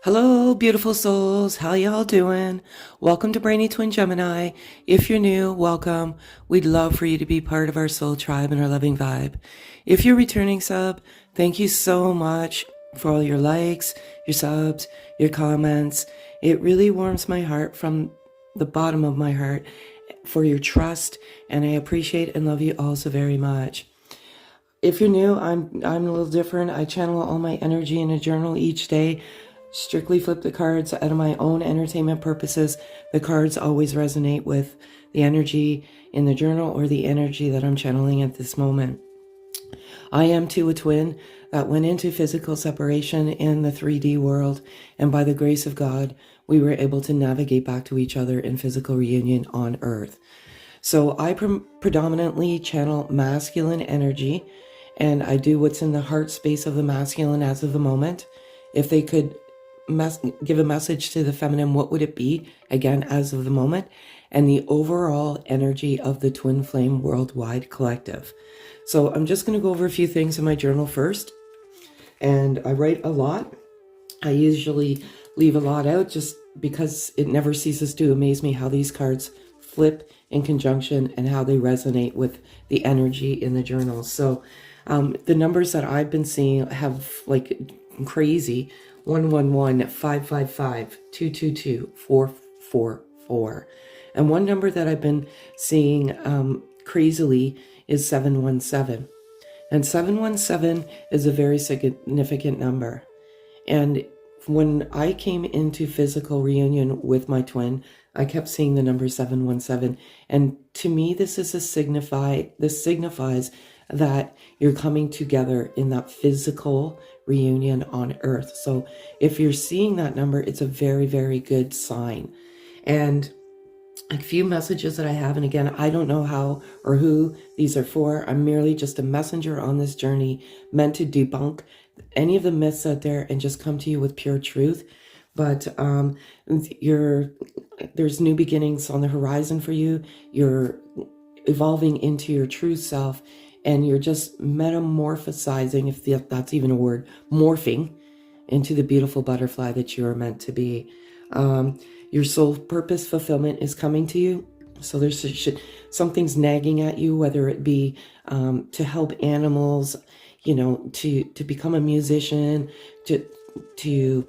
Hello, beautiful souls. How y'all doing? Welcome to Brainy Twin Gemini. If you're new, welcome. We'd love for you to be part of our soul tribe and our loving vibe. If you're returning sub, thank you so much for all your likes, your subs, your comments. It really warms my heart from the bottom of my heart for your trust, and I appreciate and love you all so very much. If you're new, I'm a little different. I channel all my energy in a journal each day. Strictly flip the cards out of my own entertainment purposes. The cards always resonate with the energy in the journal or the energy that I'm channeling at this moment. I am too a twin that went into physical separation in the 3D world, and by the grace of God, we were able to navigate back to each other in physical reunion on Earth. So I predominantly channel masculine energy, and I do what's in the heart space of the masculine as of the moment. If they could give a message to the feminine, what would it be? Again, as of the moment, and the overall energy of the twin flame worldwide collective. So I'm just going to go over a few things in my journal first. And I write a lot. I usually leave a lot out just because it never ceases to amaze me how these cards flip in conjunction and how they resonate with the energy in the journal. So the numbers that I've been seeing have like crazy 111, 555, 222, 444. And one number that I've been seeing crazily is 717. And 717 is a very significant number. And when I came into physical reunion with my twin, I kept seeing the number 717. And to me, this signifies that you're coming together in that physical reunion on Earth. So if you're seeing that number, it's a very, very good sign. And a few messages that I have, and again, I don't know how or who these are for. I'm merely just a messenger on this journey meant to debunk any of the myths out there and just come to you with pure truth. But there's new beginnings on the horizon for you. You're evolving into your true self, and you're just metamorphosizing, if that's even a word, morphing into the beautiful butterfly that you are meant to be. Your soul purpose fulfillment is coming to you. So there's something's nagging at you, whether it be to help animals, to become a musician, to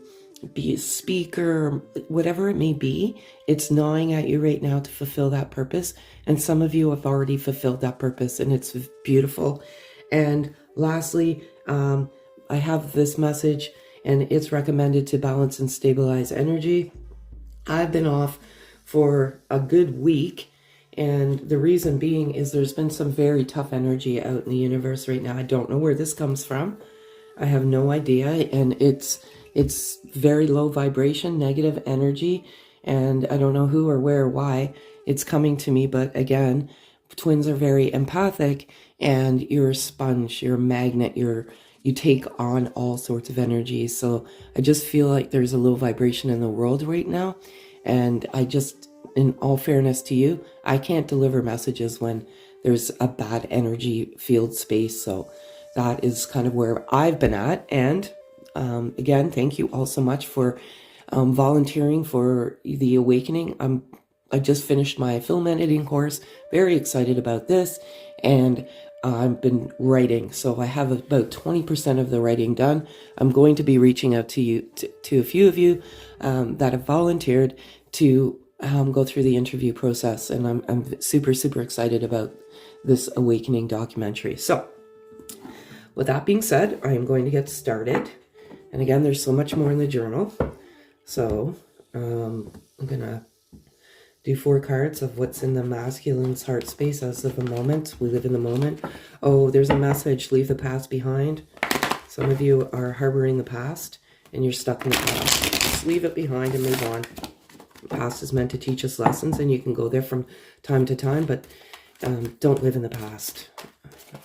be a speaker, whatever it may be. It's gnawing at you right now to fulfill that purpose. And some of you have already fulfilled that purpose, and it's beautiful. And lastly, I have this message, and it's recommended to balance and stabilize energy. I've been off for a good week, and the reason being is there's been some very tough energy out in the universe right now. I don't know where this comes from. I have no idea, and it's very low vibration, negative energy, and I don't know who or where or why it's coming to me. But again, twins are very empathic, and you're a sponge, you're a magnet, you take on all sorts of energies. So I just feel like there's a low vibration in the world right now. And I just, in all fairness to you, I can't deliver messages when there's a bad energy field space. So that is kind of where I've been at. And again, thank you all so much for volunteering for the awakening. I just finished my film editing course, very excited about this. And I've been writing, so I have about 20% of the writing done. I'm going to be reaching out to you, to a few of you that have volunteered to go through the interview process, and I'm super, super excited about this awakening documentary. So, with that being said, I am going to get started. And again, there's so much more in the journal. So, I'm gonna do 4 cards of what's in the masculine's heart space as of the moment. We live in the moment. Oh, there's a message. Leave the past behind. Some of you are harboring the past and you're stuck in the past. Just leave it behind and move on. The past is meant to teach us lessons, and you can go there from time to time, but don't live in the past.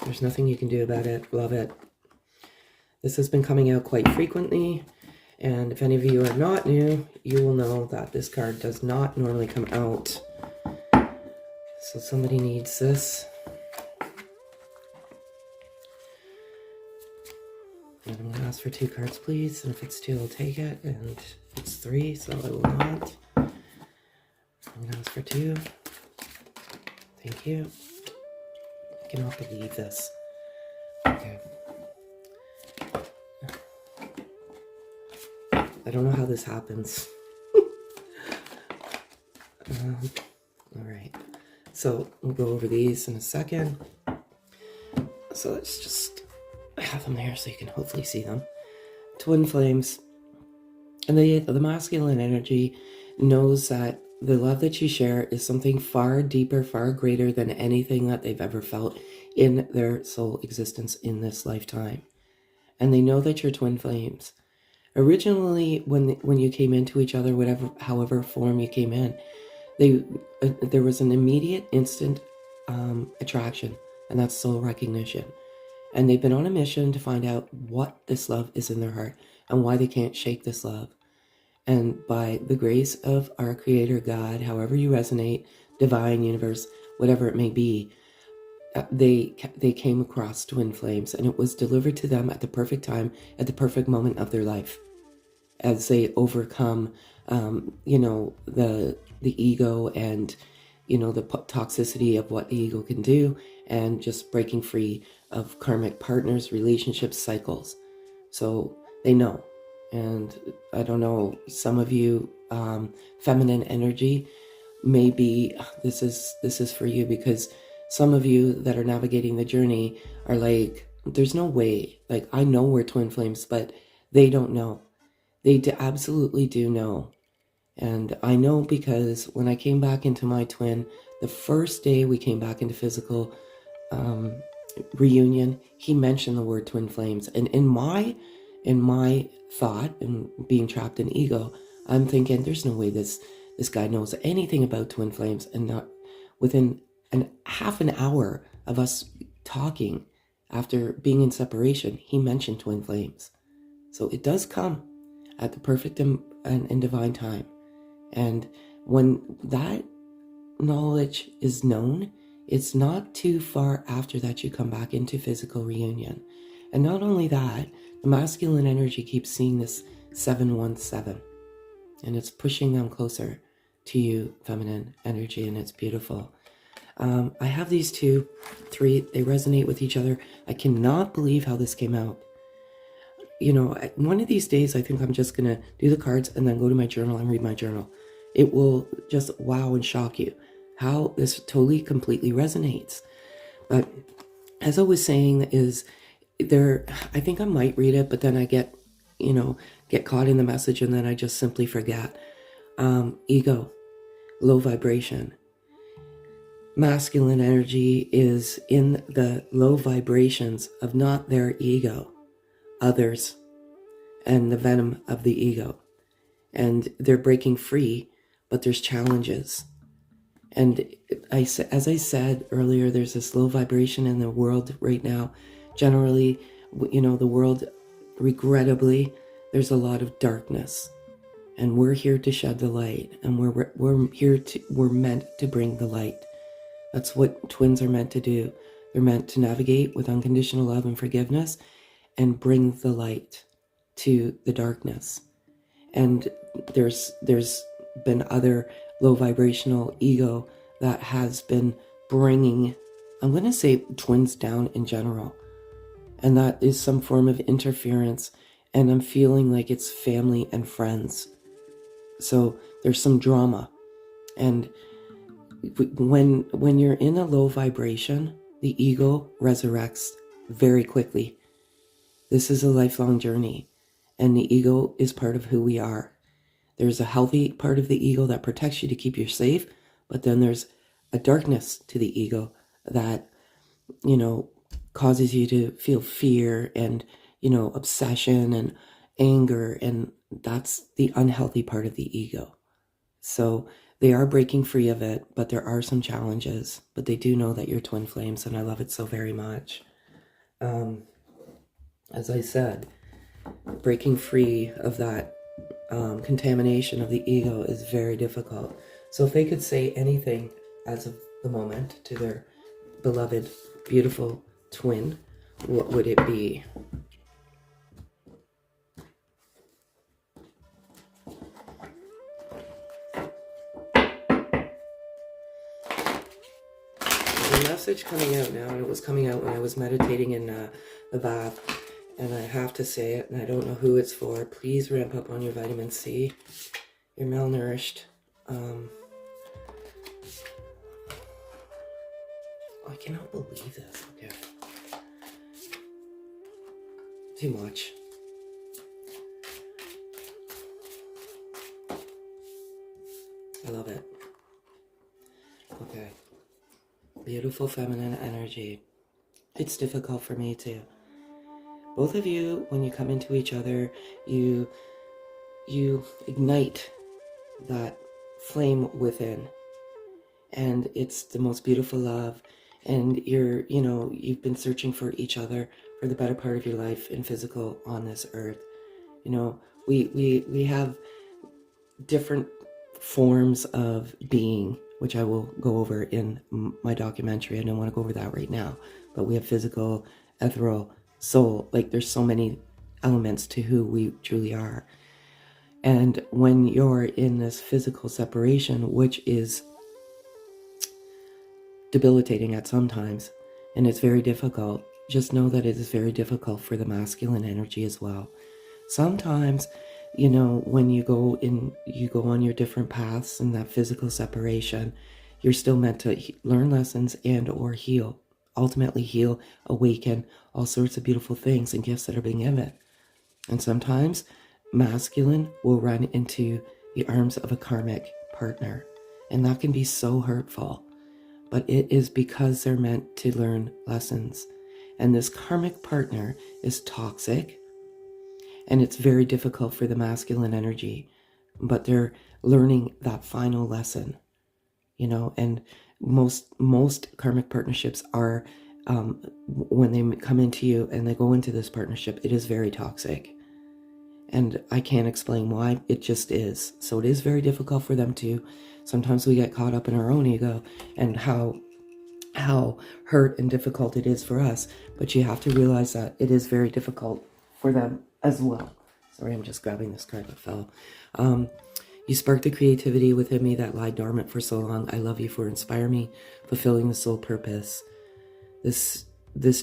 There's nothing you can do about it. Love it. This has been coming out quite frequently. And if any of you are not new, you will know that this card does not normally come out. So somebody needs this. And I'm going to ask for 2 cards, please. And if it's 2, I'll take it. And it's 3, so I will not. I'm going to ask for 2. Thank you. I cannot believe this. Okay. I don't know how this happens. All right. So we'll go over these in a second. So let's just have them there so you can hopefully see them. Twin flames. And the masculine energy knows that the love that you share is something far deeper, far greater than anything that they've ever felt in their soul existence in this lifetime. And they know that you're twin flames. Originally, when you came into each other, however form you came in, there was an immediate, instant attraction, and that's soul recognition. And they've been on a mission to find out what this love is in their heart and why they can't shake this love. And by the grace of our Creator God, however you resonate, divine, universe, whatever it may be, they came across twin flames, and it was delivered to them at the perfect time, at the perfect moment of their life, as they overcome, the ego and, the toxicity of what the ego can do, and just breaking free of karmic partners, relationships, cycles. So they know. And I don't know, some of you, feminine energy, maybe this is for you, because some of you that are navigating the journey are like, there's no way. Like, I know we're twin flames, but they don't know. They absolutely do know. And I know because when I came back into my twin, the first day we came back into physical reunion, he mentioned the word twin flames. And in my thought and being trapped in ego, I'm thinking, there's no way this guy knows anything about twin flames. And not within half an hour of us talking, after being in separation, he mentioned twin flames. So it does come at the perfect and divine time. And when that knowledge is known, it's not too far after that you come back into physical reunion. And not only that, the masculine energy keeps seeing this 717, and it's pushing them closer to you, feminine energy, and it's beautiful. I have these 2, 3, they resonate with each other. I cannot believe how this came out. One of these days, I think I'm just going to do the cards and then go to my journal and read my journal. It will just wow and shock you how this totally, completely resonates. But as I was saying, I think I might read it, but then I get caught in the message, and then I just simply forget. Ego, low vibration. Masculine energy is in the low vibrations of not their ego, others, and the venom of the ego. And they're breaking free, but there's challenges. And as I said earlier, there's this low vibration in the world right now. Generally, the world, regrettably, there's a lot of darkness. And we're here to shed the light. And we're meant to bring the light. That's what twins are meant to do. They're meant to navigate with unconditional love and forgiveness and bring the light to the darkness. And there's been other low vibrational ego that has been bringing, I'm going to say, twins down in general. And that is some form of interference. And I'm feeling like it's family and friends. So there's some drama. And when you're in a low vibration, the ego resurrects very quickly. This is a lifelong journey, and the ego is part of who we are. There's a healthy part of the ego that protects you to keep you safe, but then there's a darkness to the ego that, causes you to feel fear and, obsession and anger, and that's the unhealthy part of the ego. So they are breaking free of it, but there are some challenges, but they do know that you're twin flames, and I love it so very much. As I said, breaking free of that contamination of the ego is very difficult. So if they could say anything as of the moment to their beloved, beautiful twin, what would it be? message coming out now, and it was coming out when I was meditating in the bath. And I have to say it, and I don't know who it's for. Please ramp up on your vitamin C. You're malnourished. I cannot believe this. Okay. Too much. I love it. Okay. Beautiful feminine energy. It's difficult for me too. Both of you, when you come into each other, you ignite that flame within. And it's the most beautiful love. And you've been searching for each other for the better part of your life in physical on this earth. We have different forms of being, which I will go over in my documentary. I don't want to go over that right now, but we have physical, ethereal, soul. Like, there's so many elements to who we truly are. And when you're in this physical separation, which is debilitating at some times, and it's very difficult, just know that it is very difficult for the masculine energy as well. Sometimes, when you go on your different paths in that physical separation, you're still meant to learn lessons and or heal, ultimately heal, awaken all sorts of beautiful things and gifts that are being given. And sometimes masculine will run into the arms of a karmic partner, and that can be so hurtful. But it is because they're meant to learn lessons. And this karmic partner is toxic, and it's very difficult for the masculine energy, but they're learning that final lesson, and most karmic partnerships are, when they come into you and they go into this partnership, it is very toxic. And I can't explain why, it just is. So it is very difficult for them too. Sometimes we get caught up in our own ego and how hurt and difficult it is for us. But you have to realize that it is very difficult for them as well. Sorry, I'm just grabbing this card that fell. You sparked the creativity within me that lied dormant for so long. I love you for inspiring me, fulfilling the soul purpose. This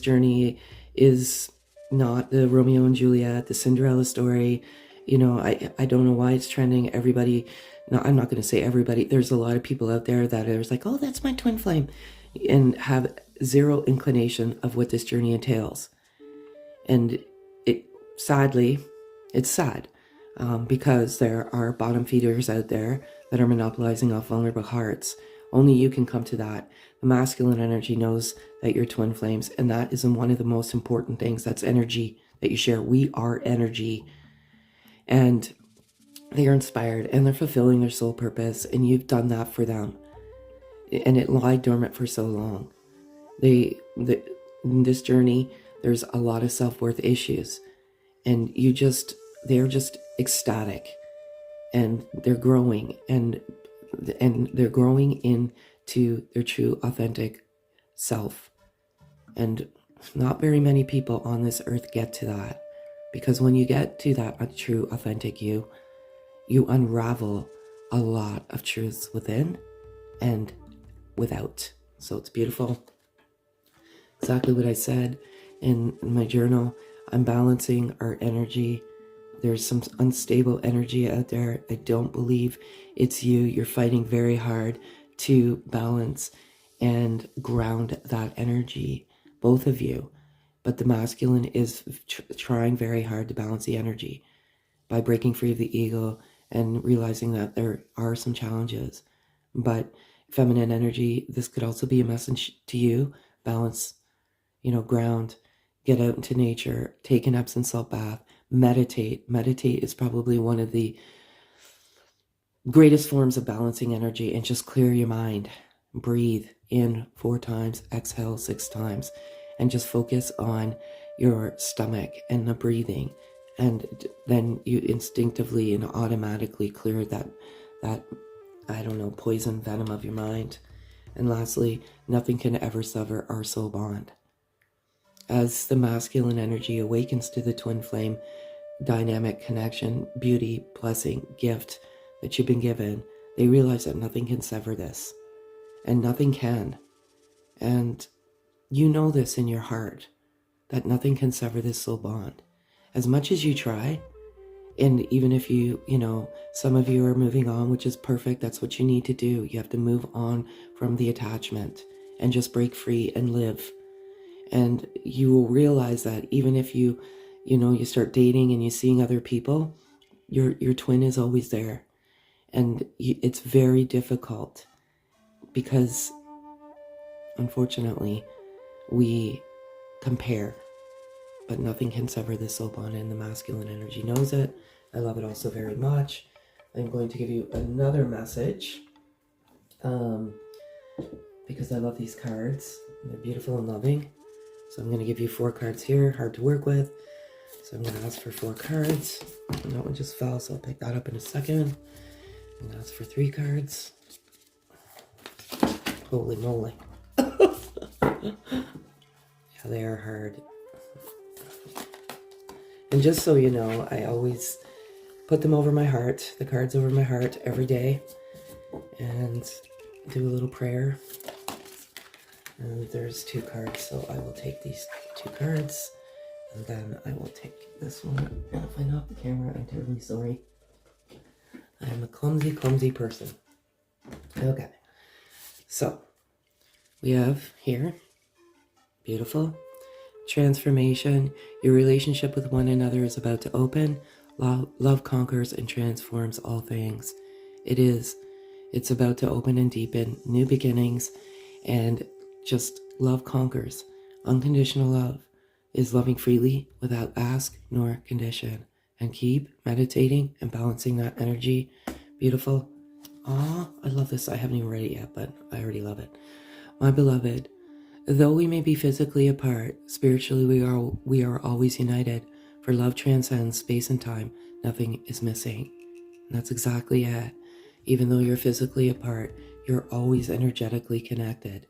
journey is not the Romeo and Juliet, the Cinderella story. I don't know why it's trending. Everybody, no, I'm not going to say everybody. There's a lot of people out there that are like, oh, that's my twin flame, and have zero inclination of what this journey entails. And sadly, it's sad because there are bottom feeders out there that are monopolizing off vulnerable hearts. Only you can come to that. The masculine energy knows that you're twin flames, and that is one of the most important things. That's energy that you share. We are energy, and they are inspired, and they're fulfilling their soul purpose, and you've done that for them. And it lied dormant for so long. In this journey, there's a lot of self-worth issues, and they're just ecstatic, and they're growing, and they're growing into their true authentic self. And not very many people on this earth get to that, because when you get to that true authentic you unravel a lot of truths within and without. So it's beautiful. Exactly what I said in my journal. I'm balancing our energy. There's some unstable energy out there. I don't believe it's you. You're fighting very hard to balance and ground that energy, both of you. But the masculine is trying very hard to balance the energy by breaking free of the ego and realizing that there are some challenges. But feminine energy, this could also be a message to you. Balance, ground, get out into nature, take an Epsom salt bath, meditate. Meditate is probably one of the greatest forms of balancing energy, and just clear your mind. Breathe in 4 times, exhale 6 times, and just focus on your stomach and the breathing. And then you instinctively and automatically clear that poison venom of your mind. And lastly, nothing can ever sever our soul bond. As the masculine energy awakens to the twin flame dynamic connection, beauty, blessing, gift that you've been given, they realize that nothing can sever this, and nothing can. And You know this in your heart, that nothing can sever this soul bond. As much as you try, and even if you know, some of you are moving on, which is perfect. That's what you need to do. You have to move on from the attachment and just break free and live. And you will realize that even if you start dating and you're seeing other people, your twin is always there. And it's very difficult because, unfortunately, we compare. But nothing can sever this soul bond, and the masculine energy knows it. I love it also very much. I'm going to give you another message because I love these cards. They're beautiful and loving. So I'm going to give you 4 cards here, hard to work with. So I'm going to ask for 4 cards. And that one just fell, so I'll pick that up in a second. I'm going to ask for 3 cards. Holy moly. Yeah, they are hard. And just so you know, I always put them over my heart, the cards over my heart every day, and do a little prayer. And there's 2 cards, so I will take these 2 cards, and then I will take this one. And if I knock the camera, I'm terribly sorry. I am a clumsy, clumsy person. Okay, so we have here, beautiful. Transformation. Your relationship with one another is about to open. Love conquers and transforms all things. It's about to open and deepen. New beginnings. And just love conquers. Unconditional love is loving freely without ask nor condition. And keep meditating and balancing that energy. Beautiful. Aw, I love this. I haven't even read it yet, but I already love it. My beloved, though we may be physically apart, spiritually we are always united, for love transcends space and time. Nothing is missing. And that's exactly it. Even though you're physically apart, you're always energetically connected.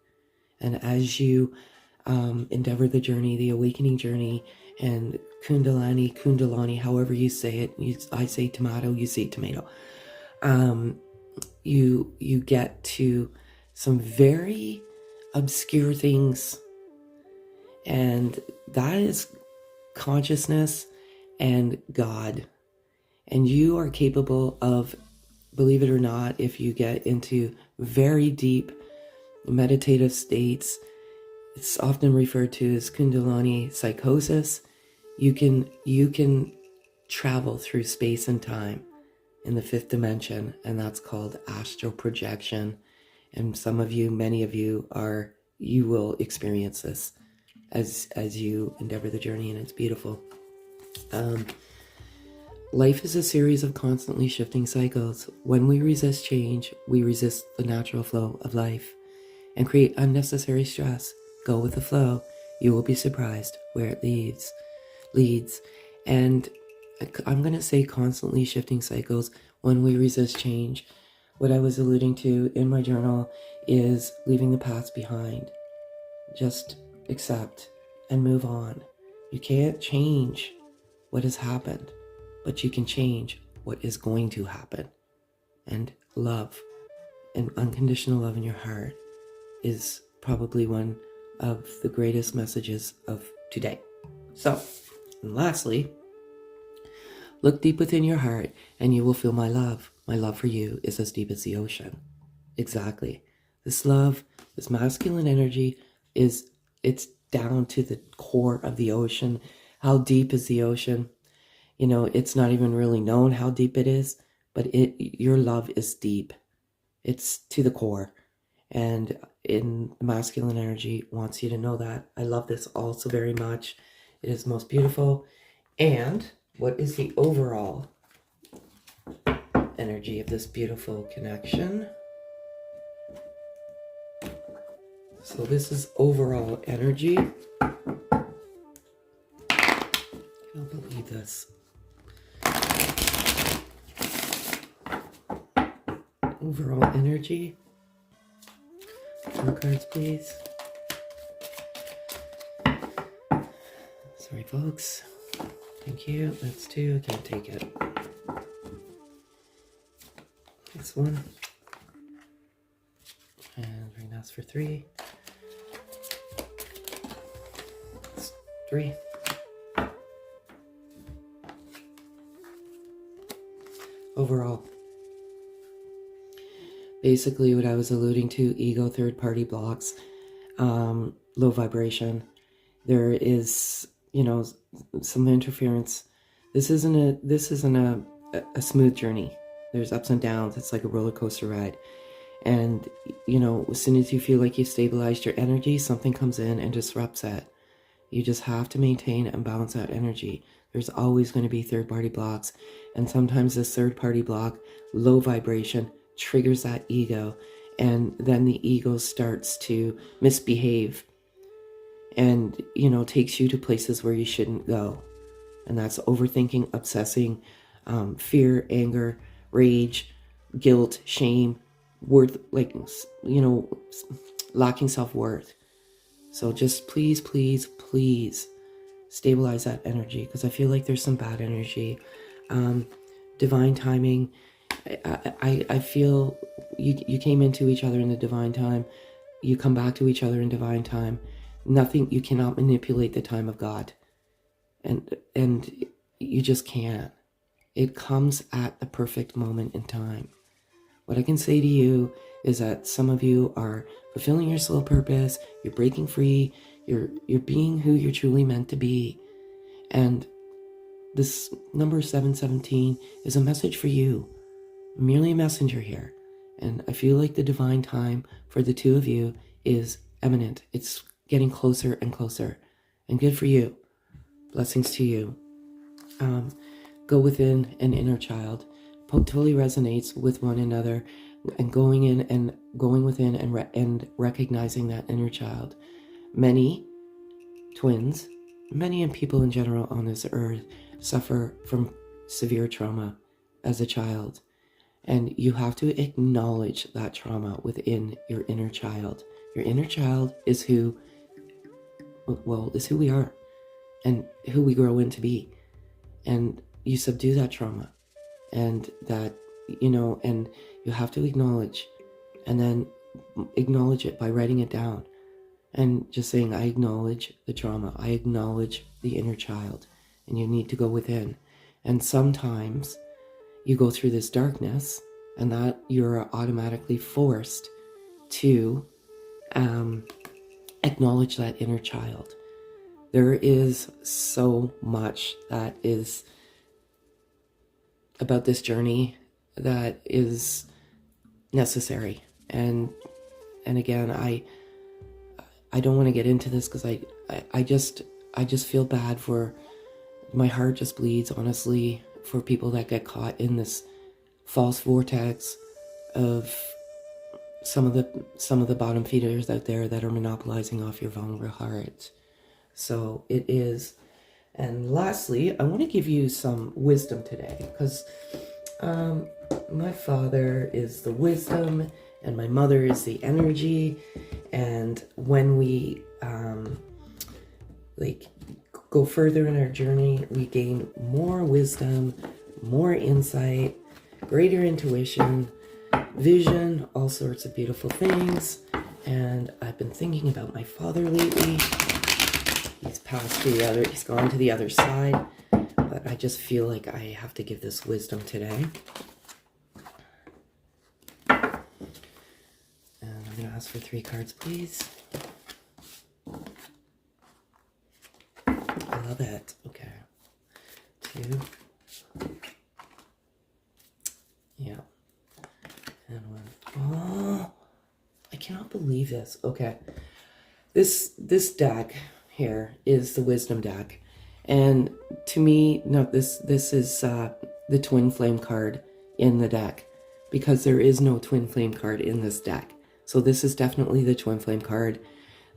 And as you endeavor the journey, the awakening journey, and kundalani, however you say it, I say tomato, you say tomato, you get to some very obscure things, and that is consciousness and God. And you are capable of, believe it or not, if you get into very deep meditative states, it's often referred to as kundalani psychosis. You can travel through space and time in the 5th dimension, and that's called astral projection. And some of you, many of you you will experience this as you endeavor the journey, and it's beautiful. Life is a series of constantly shifting cycles. When we resist change, we resist the natural flow of life and create unnecessary stress. Go with the flow. You will be surprised where it leads. And I'm going to say constantly shifting cycles when we resist change. What I was alluding to in my journal is leaving the past behind. Just accept and move on. You can't change what has happened, but you can change what is going to happen. And love and unconditional love in your heart is probably one of the greatest messages of today. So, and lastly, look deep within your heart and you will feel my love. My love for you is as deep as the ocean. Exactly. This love, this masculine energy it's down to the core of the ocean. How deep is the ocean? You know, it's not even really known how deep it is, but your love is deep. It's to the core. And in masculine energy wants you to know that. I love this also very much. It is most beautiful. And what is the overall energy of this beautiful connection? So this is overall energy. I can't believe this. Overall energy. 4 cards, please. Sorry, folks. Thank you. That's 2. I can't take it. This one. And we're going to ask for 3. 3. Overall, basically what I was alluding to, ego, third-party blocks, low vibration. There is, some interference. This isn't a smooth journey. There's ups and downs. It's like a roller coaster ride. And, as soon as you feel like you've stabilized your energy, something comes in and disrupts that. You just have to maintain and balance out energy. There's always going to be third-party blocks. And sometimes this third-party block, low vibration, triggers that ego. And then the ego starts to misbehave and, takes you to places where you shouldn't go. And that's overthinking, obsessing, fear, anger, rage, guilt, shame, lacking self-worth. So just please stabilize that energy, because I feel like there's some bad energy. Divine timing. I feel you came into each other in the divine time. You come back to each other in divine time. You cannot manipulate the time of God. And you just can't. It comes at the perfect moment in time. What I can say to you is that some of you are fulfilling your soul purpose, you're breaking free, you're being who you're truly meant to be. And this number 717 is a message for you. I'm merely a messenger here. And I feel like the divine time for the two of you is imminent. It's getting closer and closer. And good for you. Blessings to you. Go within an inner child. Totally resonates with one another, and going within and recognizing that inner child. Many twins, many people in general on this earth suffer from severe trauma as a child. And you have to acknowledge that trauma within your inner child. Your inner child is who we are and who we grow into be. And you subdue that trauma, and that, and you have to acknowledge, and then acknowledge it by writing it down and just saying, I acknowledge the trauma. I acknowledge the inner child. And you need to go within. And sometimes you go through this darkness, and that you're automatically forced to acknowledge that inner child. There is so much that is about this journey that is necessary. And again, I don't want to get into this, because I just feel bad for, my heart just bleeds, honestly, for people that get caught in this false vortex of some of the bottom feeders out there that are monopolizing off your vulnerable heart. So it is. And lastly, I want to give you some wisdom today, because my father is the wisdom and my mother is the energy. And when we go further in our journey, we gain more wisdom, more insight, greater intuition, vision, all sorts of beautiful things. And I've been thinking about my father lately. He's gone to the other side, but I just feel like I have to give this wisdom today. And I'm going to ask for 3 cards, please. I love it. Okay. 2. Yeah. And 1. Oh, I cannot believe this. Okay. This deck here is the wisdom deck, and to me, no, this is the twin flame card in the deck, because there is no twin flame card in this deck. So this is definitely the twin flame card.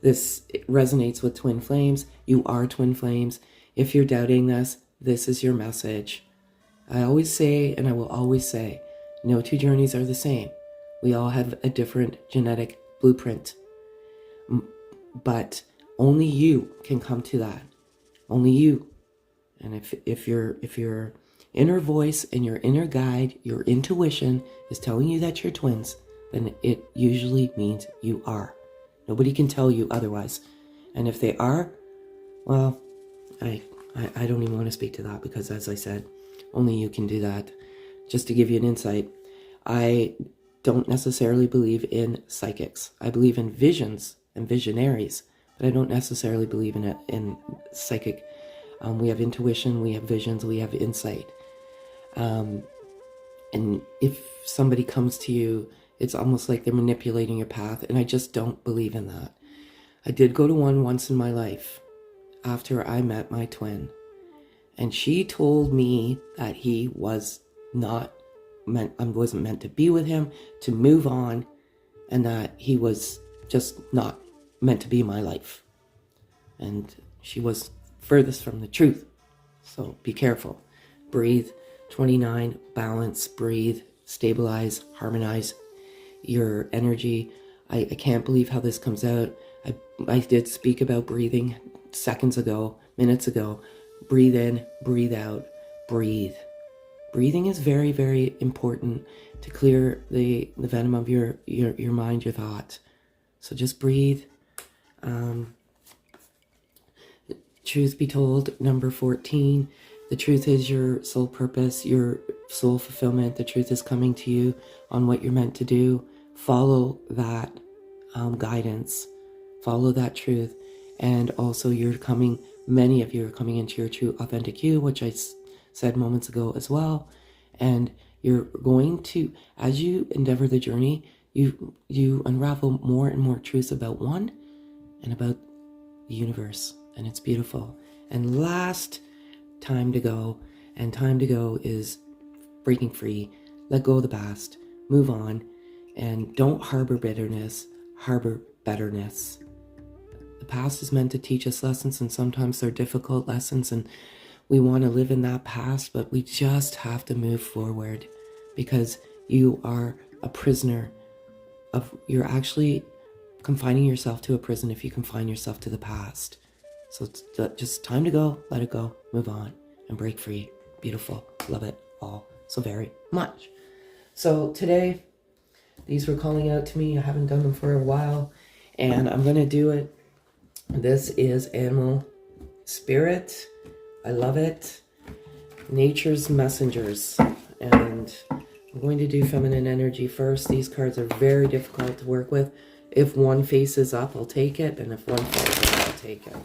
This resonates with twin flames. You are twin flames. If you're doubting this, this is your message. I always say, and I will always say, no two journeys are the same. We all have a different genetic blueprint, but only you can come to that. Only you. And if your inner voice and your inner guide, your intuition is telling you that you're twins, then it usually means you are. Nobody can tell you otherwise. And if they are, well, I don't even want to speak to that because, as I said, only you can do that. Just to give you an insight, I don't necessarily believe in psychics. I believe in visions and visionaries, but I don't necessarily believe in psychic. We have intuition, we have visions, we have insight. And if somebody comes to you, it's almost like they're manipulating your path, and I just don't believe in that. I did go to one once in my life after I met my twin, and she told me that he was not meant, I wasn't meant to be with him, to move on, and that he was just not meant to be my life. And she was furthest from the truth. So be careful. Breathe. 29, balance, breathe, stabilize, harmonize your energy. I can't believe how this comes out. I did speak about breathing seconds ago, minutes ago. Breathe in, breathe out, breathe. Breathing is very, very important to clear the venom of your mind, your thoughts. So just breathe. Truth be told, number 14, the truth is your soul purpose, your soul fulfillment. The truth is coming to you on what you're meant to do. Follow that guidance. Follow that truth. And also many of you are coming into your true authentic you, which I said moments ago as well. And you're going to, as you endeavor the journey, you unravel more and more truths about one and about the universe. And it's beautiful. And last time to go, and time to go is breaking free. Let go of the past, move on, and don't harbor bitterness, harbor betterness. The past is meant to teach us lessons, and sometimes they're difficult lessons, and we want to live in that past, but we just have to move forward, because you are a prisoner you're actually confining yourself to a prison if you confine yourself to the past. So it's just time to go, let it go, move on, and break free. Beautiful. Love it all so very much. So today, these were calling out to me. I haven't done them for a while, and I'm going to do it. This is Animal Spirit. I love it. Nature's Messengers. And I'm going to do Feminine Energy first. These cards are very difficult to work with. If one faces up, I'll take it, and if one faces up, I'll take it.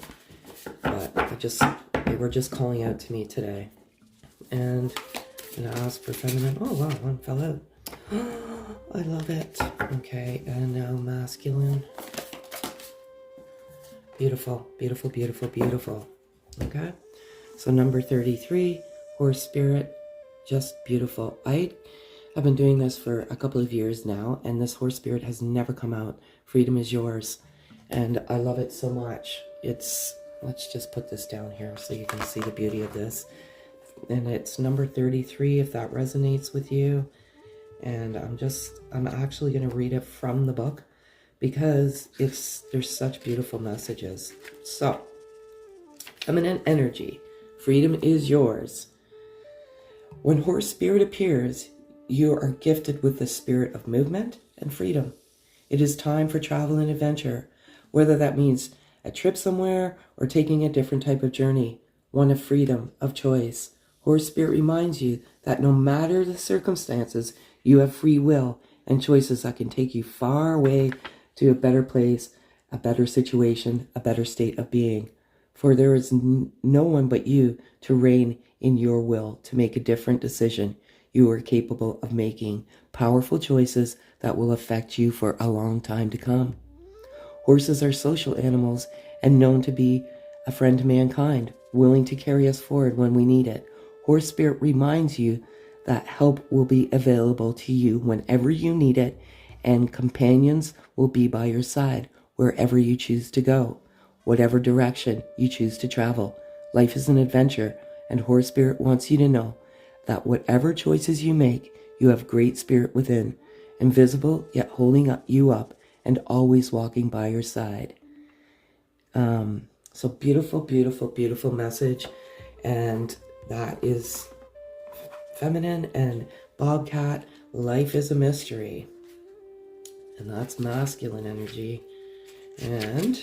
But they were just calling out to me today. And I'm going to ask for feminine. Oh, wow, one fell out. I love it. Okay, and now masculine. Beautiful, beautiful, beautiful, beautiful. Okay, so number 33, horse spirit, just beautiful. I have been doing this for a couple of years now, and this horse spirit has never come out. Freedom is yours. And I love it so much. Let's just put this down here so you can see the beauty of this. And it's number 33 if that resonates with you. And I'm actually going to read it from the book because there's such beautiful messages. So, feminine energy, freedom is yours. When horse spirit appears, you are gifted with the spirit of movement and freedom. It is time for travel and adventure, whether that means a trip somewhere or taking a different type of journey, one of freedom, of choice. Horse spirit reminds you that no matter the circumstances, you have free will and choices that can take you far away to a better place, a better situation, a better state of being. For there is no one but you to reign in your will to make a different decision. You are capable of making powerful choices that will affect you for a long time to come. Horses are social animals and known to be a friend to mankind, willing to carry us forward when we need it. Horse spirit reminds you that help will be available to you whenever you need it, and companions will be by your side wherever you choose to go, whatever direction you choose to travel. Life is an adventure, and horse spirit wants you to know that whatever choices you make, you have great spirit within, invisible yet holding you up and always walking by your side. So beautiful, beautiful, beautiful message. And that is feminine. And Bobcat, life is a mystery. And that's masculine energy. And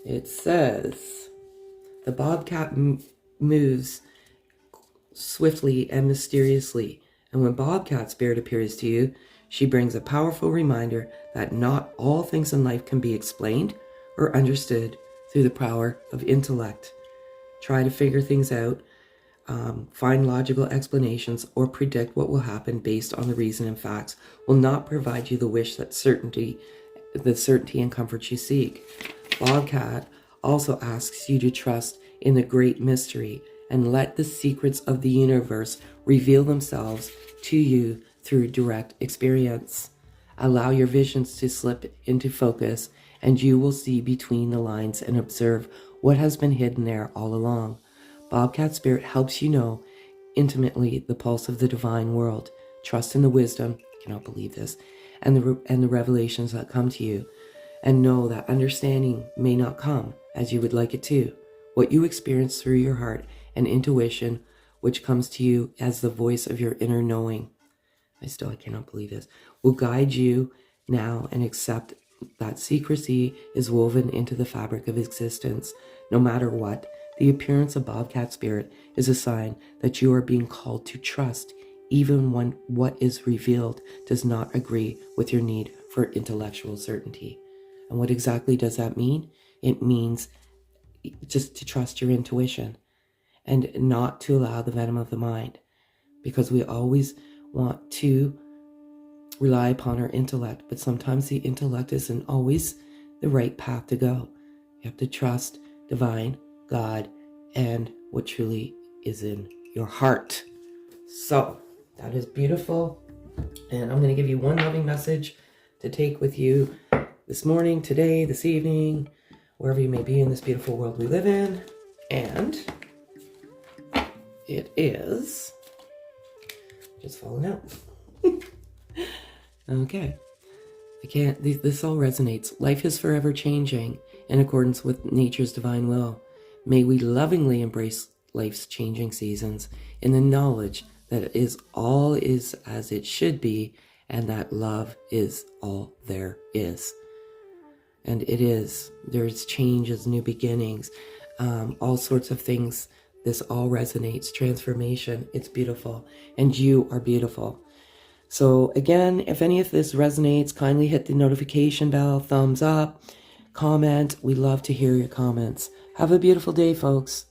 it says, The bobcat moves swiftly and mysteriously, and when Bobcat Spirit appears to you, she brings a powerful reminder that not all things in life can be explained or understood through the power of intellect. Try to figure things out, find logical explanations, or predict what will happen based on the reason and facts will not provide you the certainty and comfort you seek. Bobcat also asks you to trust in the great mystery and let the secrets of the universe reveal themselves to you through direct experience. Allow your visions to slip into focus, and you will see between the lines and observe what has been hidden there all along. Bobcat Spirit helps you know intimately the pulse of the divine world. Trust in the wisdom, I cannot believe this, and the revelations that come to you. And know that understanding may not come as you would like it to. What you experience through your heart and intuition, which comes to you as the voice of your inner knowing, I cannot believe this, will guide you now, and accept that secrecy is woven into the fabric of existence. No matter what, the appearance of Bobcat Spirit is a sign that you are being called to trust, even when what is revealed does not agree with your need for intellectual certainty. And what exactly does that mean? It means just to trust your intuition and not to allow the venom of the mind, because we always want to rely upon our intellect, but sometimes the intellect isn't always the right path to go. You have to trust divine, God, and what truly is in your heart. So that is beautiful. And I'm going to give you one loving message to take with you this morning, today, this evening, wherever you may be in this beautiful world we live in. And it is just falling out. Okay. This all resonates. Life is forever changing in accordance with nature's divine will. May we lovingly embrace life's changing seasons in the knowledge that all is as it should be, and that love is all there is. And it is. There's changes, new beginnings, all sorts of things. This all resonates. Transformation. It's beautiful. And you are beautiful. So again, if any of this resonates, kindly hit the notification bell, thumbs up, comment. We love to hear your comments. Have a beautiful day, folks.